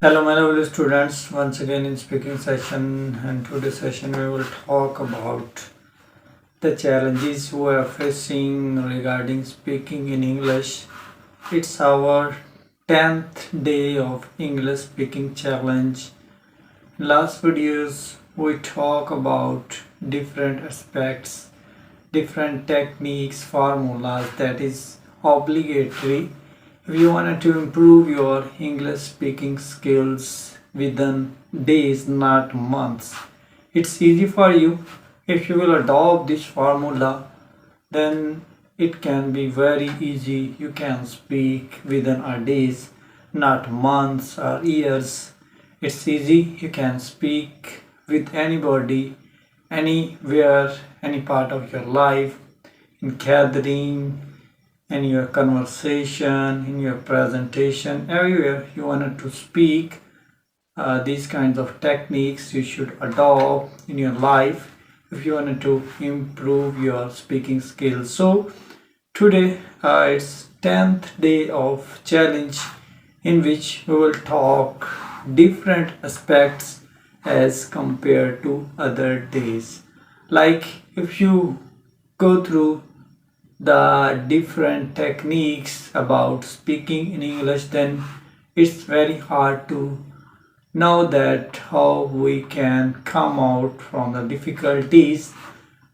Hello, my lovely students. Once again in speaking session, and today's session we will talk about the challenges we are facing regarding speaking in English. It's our 10th day of English speaking challenge. In last videos, we talk about different aspects, different techniques, formulas that is obligatory if you wanted to improve your English speaking skills within days, not months. It's easy for you. If you will adopt this formula, then it can be very easy. You can speak within a days, not months or years. It's easy. You can speak with anybody, anywhere, any part of your life, in gathering, in your conversation, in your presentation, everywhere you wanted to speak. These kinds of techniques you should adopt in your life if you wanted to improve your speaking skills. So today it's 10th day of challenge in which we will talk different aspects as compared to other days. Like if you go through the different techniques about speaking in English, then it's very hard to know that how we can come out from the difficulties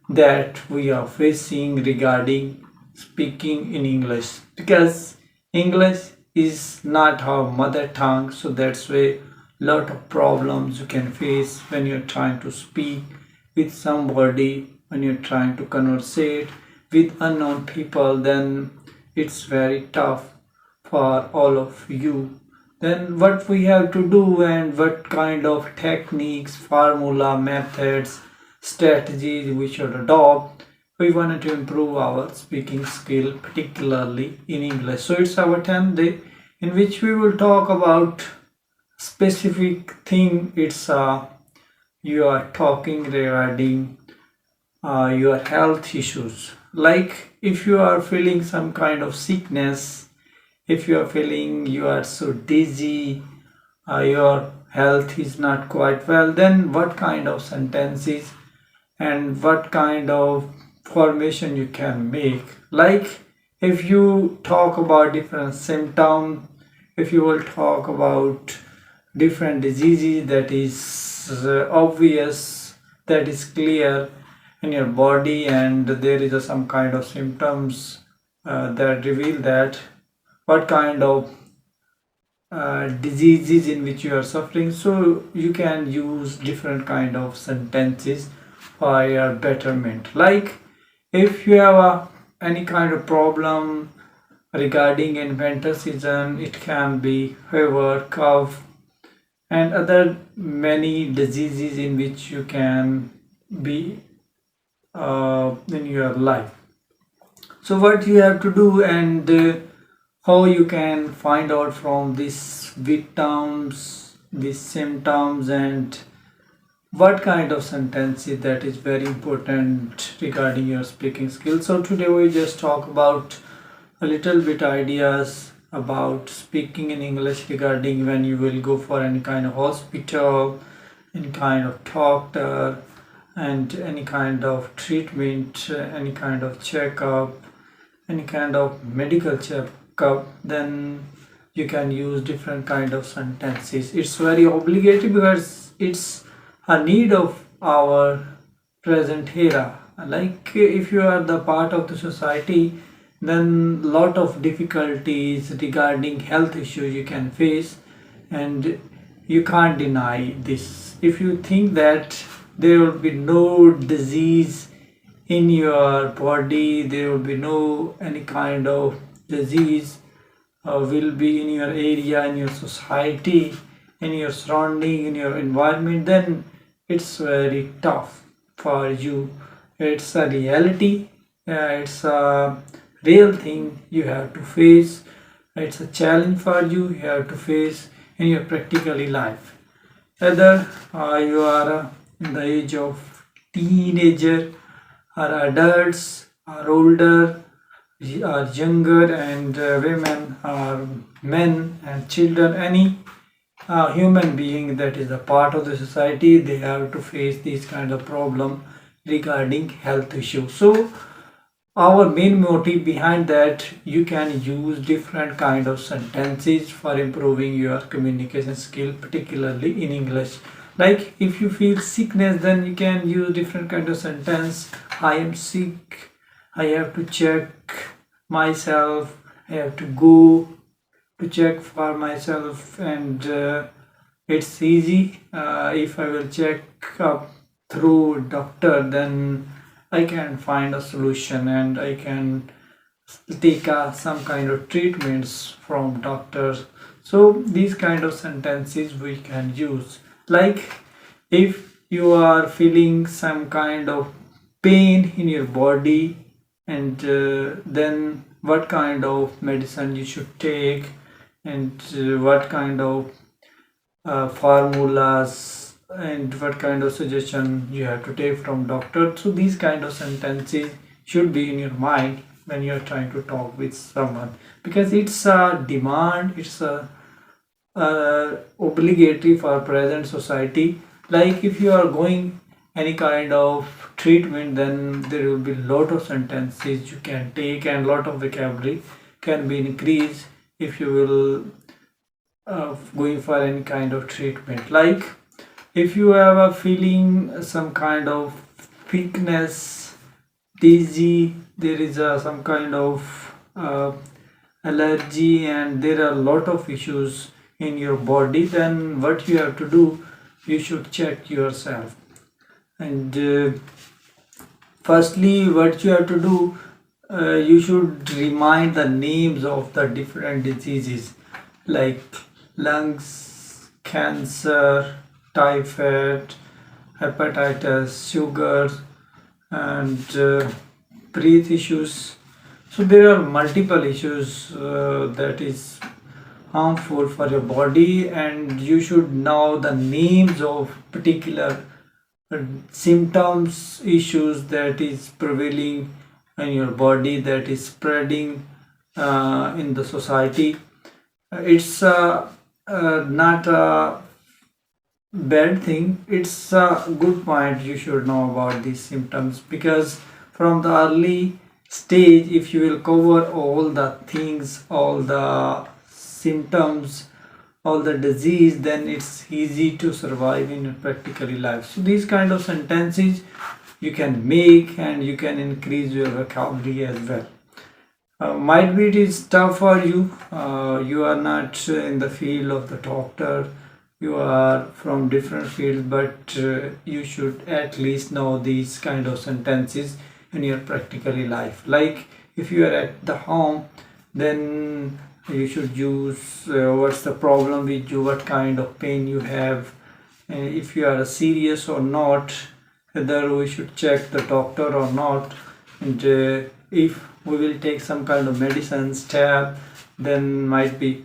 that we are facing regarding speaking in English, because English is not our mother tongue. So that's why lot of problems you can face when you're trying to speak with somebody, when you're trying to conversate with unknown people. Then it's very tough for all of you. Then what we have to do and what kind of techniques, formula, methods, strategies we should adopt. We wanted to improve our speaking skill, particularly in English. So it's our 10th day in which we will talk about specific thing. It's you are talking regarding your health issues. Like if you are feeling some kind of sickness, if you are feeling you are so dizzy, your health is not quite well, then what kind of sentences and what kind of formation you can make. Like if you talk about different symptoms, if you will talk about different diseases that is obvious, that is clear in your body, and there is some kind of symptoms that reveal that what kind of diseases in which you are suffering. So you can use different kind of sentences for your betterment. Like if you have any kind of problem regarding in winter season, it can be fever, cough, and other many diseases in which you can be in your life. So what you have to do, and how you can find out from these victims, these symptoms, and what kind of sentences, that is very important regarding your speaking skills. So today we just talk about a little bit ideas about speaking in English regarding when you will go for any kind of hospital, any kind of doctor, and any kind of treatment, any kind of checkup, any kind of medical checkup. Then you can use different kind of sentences. It's very obligatory because it's a need of our present era. Like if you are the part of the society, then lot of difficulties regarding health issues you can face, and you can't deny this. If you think that there will be no disease in your body, there will be no any kind of disease will be in your area, in your society, in your surrounding, in your environment, then it's very tough for you. It's a reality. It's a real thing you have to face. It's a challenge for you. You have to face in your practically life. Whether you are in the age of teenager, or adults, or older, are younger, and women, or men and children, any human being that is a part of the society, they have to face these kind of problem regarding health issues. So our main motive behind that, you can use different kind of sentences for improving your communication skill, particularly in English. Like if you feel sickness, then you can use different kind of sentence. I am sick, I have to check myself, I have to go to check for myself, and it's easy. If I will check up through doctor, then I can find a solution and I can take some kind of treatments from doctors. So these kind of sentences we can use. Like if you are feeling some kind of pain in your body, and then what kind of medicine you should take, and what kind of formulas and what kind of suggestion you have to take from doctor. So these kind of sentences should be in your mind when you are trying to talk with someone, because it's a demand, it's a obligatory for present society. Like if you are going any kind of treatment, then there will be lot of sentences you can take and lot of vocabulary can be increased if you will going for any kind of treatment. Like if you have a feeling some kind of weakness, dizzy, there is some kind of allergy, and there are a lot of issues in your body, then what you have to do, you should check yourself. And firstly, what you have to do, you should remind the names of the different diseases, like lungs cancer, typhoid, hepatitis, sugar, and breath issues. So there are multiple issues that is harmful for your body, and you should know the names of particular symptoms, issues that is prevailing in your body, that is spreading in the society. It's not a bad thing, it's a good point. You should know about these symptoms, because from the early stage, if you will cover all the things, all the symptoms, all the disease, then it's easy to survive in practically life. So these kind of sentences you can make, and you can increase your vocabulary as well. Might be it is tough for you. You are not in the field of the doctor, you are from different fields, but you should at least know these kind of sentences in your practically life. Like if you are at the home, then you should use what's the problem with you, what kind of pain you have, if you are serious or not, whether we should check the doctor or not, and if we will take some kind of medicines tab, then might be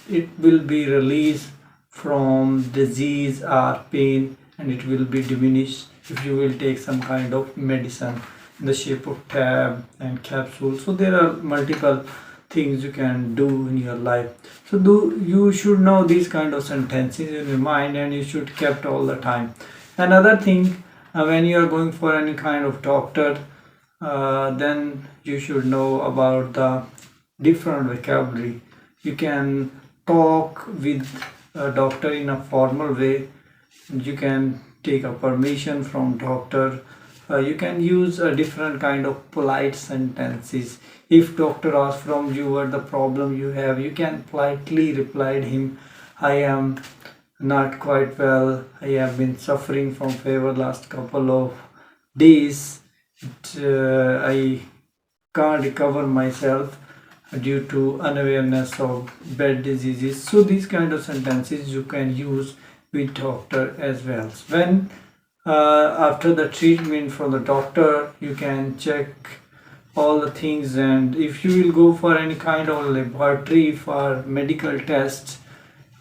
it will be released from disease or pain, and it will be diminished if you will take some kind of medicine in the shape of tab and capsule. So there are multiple things you can do in your life. So you should know these kind of sentences in your mind, and you should kept all the time. Another thing, when you are going for any kind of doctor, then you should know about the different vocabulary. You can talk with a doctor in a formal way. You can take a permission from doctor. You can use a different kind of polite sentences. If doctor asks from you what the problem you have, you can politely reply to him, I am not quite well, I have been suffering from fever last couple of days. I can't recover myself due to unawareness of bad diseases. So these kind of sentences you can use with doctor as well. When after the treatment from the doctor, you can check all the things, and if you will go for any kind of laboratory for medical tests,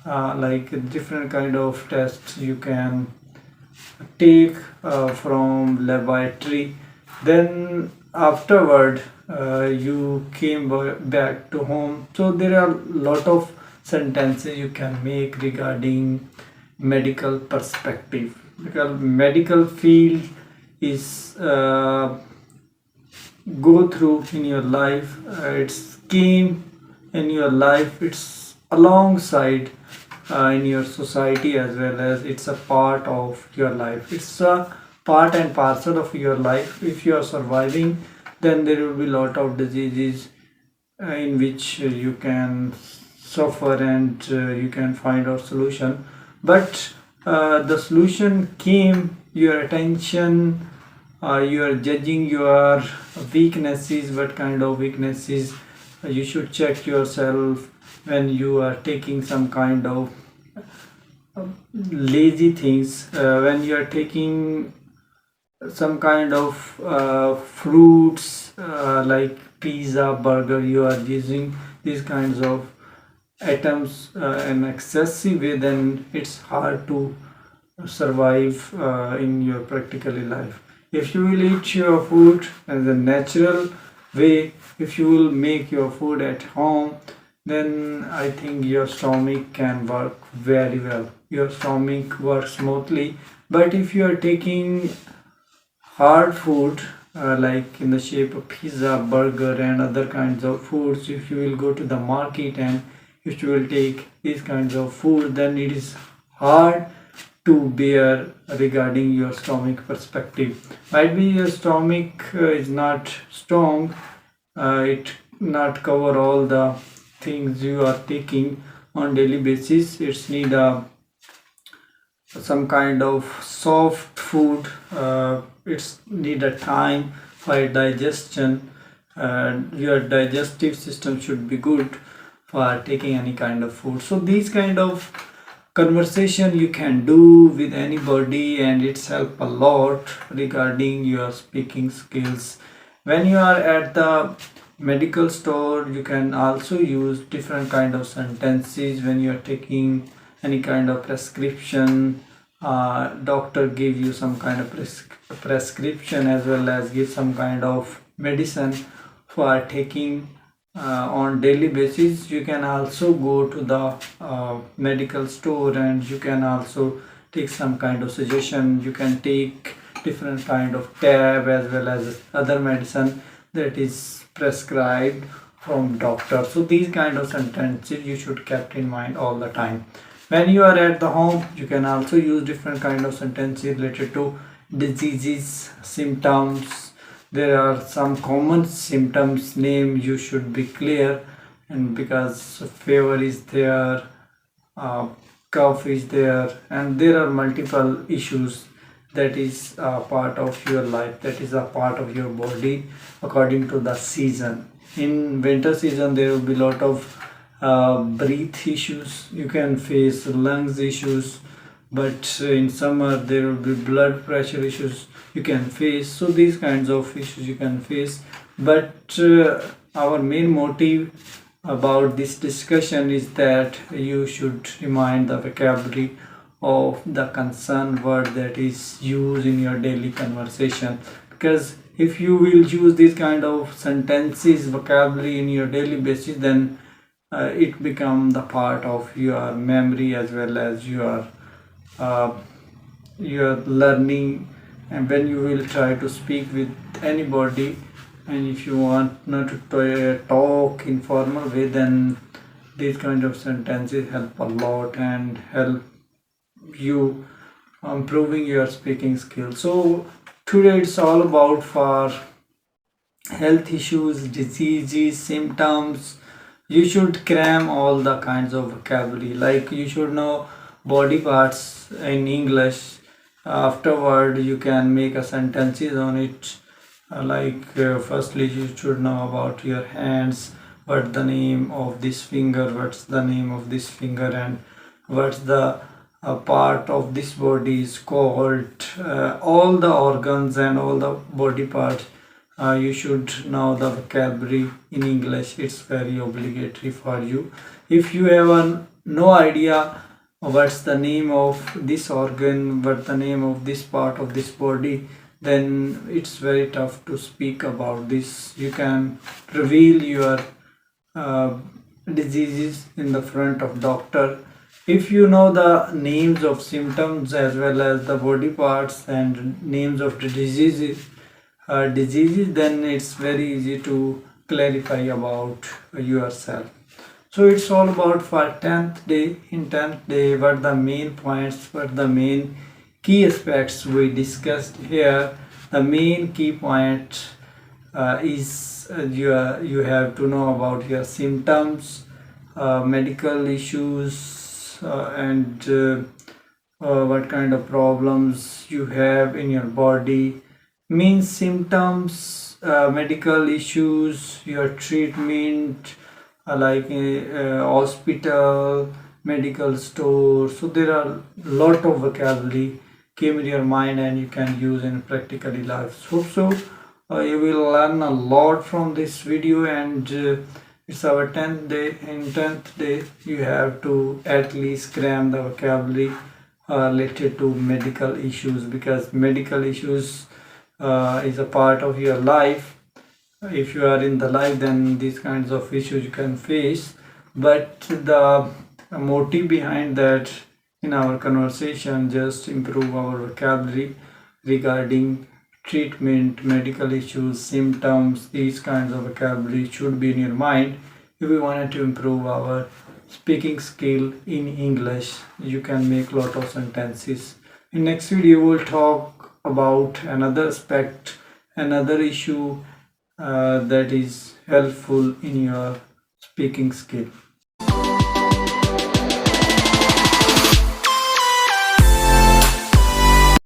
like different kind of tests you can take from laboratory, then afterward you came back to home. So there are a lot of sentences you can make regarding medical perspective, because medical field is go through in your life, it's came in your life, it's alongside in your society, as well as it's a part of your life, it's a part and parcel of your life. If you are surviving, then there will be lot of diseases in which you can suffer, and you can find out solution. But the solution came your attention, you are judging your weaknesses, what kind of weaknesses. You should check yourself when you are taking some kind of lazy things, when you are taking some kind of fruits, like pizza, burger, you are using these kinds of items in excessive way, then it's hard to survive in your practically life. If you will eat your food as a natural way, if you will make your food at home, then I think your stomach can work very well, your stomach works smoothly. But if you are taking hard food, like in the shape of pizza, burger, and other kinds of foods, if you will go to the market and if you will take these kinds of food, then it is hard to bear regarding your stomach perspective. Might be your stomach is not strong, it not cover all the things you are taking on daily basis. It's need a some kind of soft food, it's need a time for digestion, and your digestive system should be good for taking any kind of food. So these kind of conversation you can do with anybody, and it's help a lot regarding your speaking skills. When you are at the medical store, you can also use different kind of sentences. When you are taking any kind of prescription, doctor give you some kind of prescription, as well as give some kind of medicine for taking on daily basis. You can also go to the medical store, and you can also take some kind of suggestion. You can take different kind of tab, as well as other medicine that is prescribed from doctor. So these kind of sentences you should keep in mind all the time. When you are at the home, you can also use different kind of sentences related to diseases, symptoms. There are some common symptoms name you should be clear, and because fever is there, uh, cough is there, and there are multiple issues that is a part of your life, that is a part of your body according to the season. In winter season, there will be lot of breath issues, you can face lungs issues. But in summer there will be blood pressure issues you can face. So these kinds of issues you can face. But our main motive about this discussion is that you should remind the vocabulary of the concerned word that is used in your daily conversation. Because if you will use these kind of sentences, vocabulary in your daily basis, then it become the part of your memory, as well as uh, your learning. And when you will try to speak with anybody, and if you want not to talk in formal way, then these kind of sentences help a lot and help you improving your speaking skills. So today it's all about for health issues, diseases, symptoms. You should cram all the kinds of vocabulary, like you should know body parts in English. Afterward you can make a sentences on it. Firstly you should know about your hands, what's the name of this finger, what's the name of this finger, and what's the part of this body is called, all the organs and all the body parts. You should know the vocabulary in English, it's very obligatory for you. If you have no idea what's the name of this organ, what's the name of this part of this body, then it's very tough to speak about this. You can reveal your uh, diseases in the front of doctor. If you know the names of symptoms as well as the body parts and names of the diseases, then it's very easy to clarify about yourself. So it's all about for 10th day. In 10th day, what the main points, what the main key aspects we discussed here. The main key point is you have to know about your symptoms, medical issues, and what kind of problems you have in your body. Means symptoms, medical issues, your treatment, like hospital, medical store. So there are lot of vocabulary came in your mind and you can use in practically life. So you will learn a lot from this video, and it's our 10th day. In 10th day you have to at least cram the vocabulary related to medical issues, because medical issues is a part of your life. If you are in the life, then these kinds of issues you can face. But the motive behind that in our conversation just improve our vocabulary regarding treatment, medical issues, symptoms. These kinds of vocabulary should be in your mind if we wanted to improve our speaking skill in English. You can make lot of sentences. In next video we'll talk about another aspect, another issue that is helpful in your speaking skill.